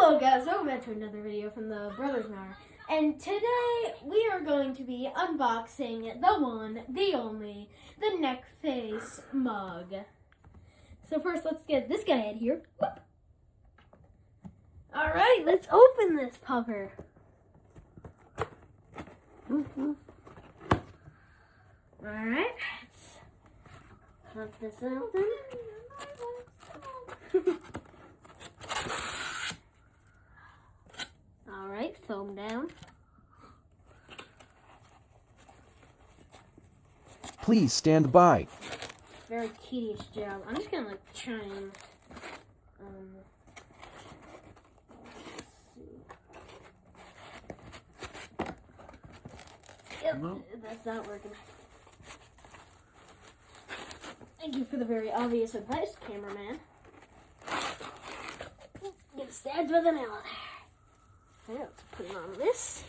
Hello guys, welcome back to another video from the Brothers Hour. And today we are going to be unboxing the one, the only, the Neckface mug. So first let's get this guy out here. Whoop. Alright, let's open this pupper. Alright, let's pop this open. Alright, foam down. Please stand by. Very tedious job. I'm just gonna try and let's see. Yep, that's not working. Thank you for the very obvious advice, cameraman. Get stabbed with a nail there. Okay, let's put it on this.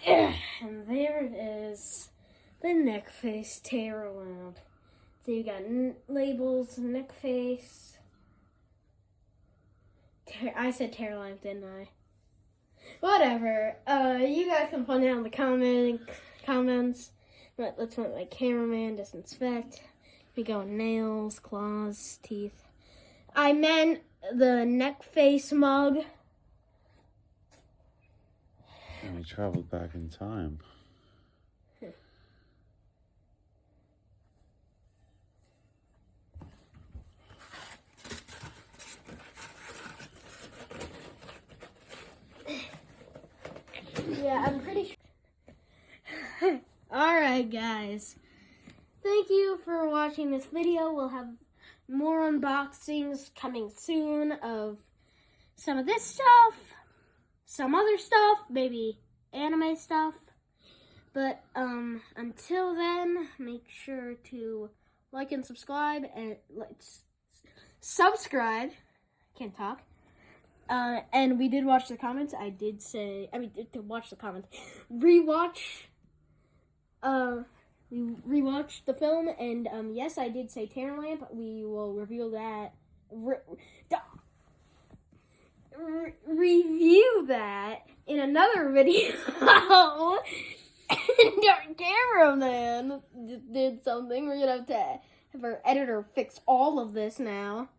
And there it is, the Neckface Terror Lamp. So you got labels, Neckface. I said Terror Lamp, didn't I? Whatever. You guys can put it down in the comments. But let's want my cameraman disinfect. We go nails, claws, teeth. I meant the Neckface mug. And we traveled back in time. Yeah, I'm pretty sure. Alright, guys. Thank you for watching this video. We'll have more unboxings coming soon of some of this stuff, some other stuff, maybe anime stuff. But until then, make sure to like and subscribe and subscribe. Can't talk. And we did watch the comments. To watch the comments. We rewatched the film, and yes, I did say Terror Lamp. We will reveal that. Review that in another video. And our cameraman just did something. We're gonna have to have our editor fix all of this now.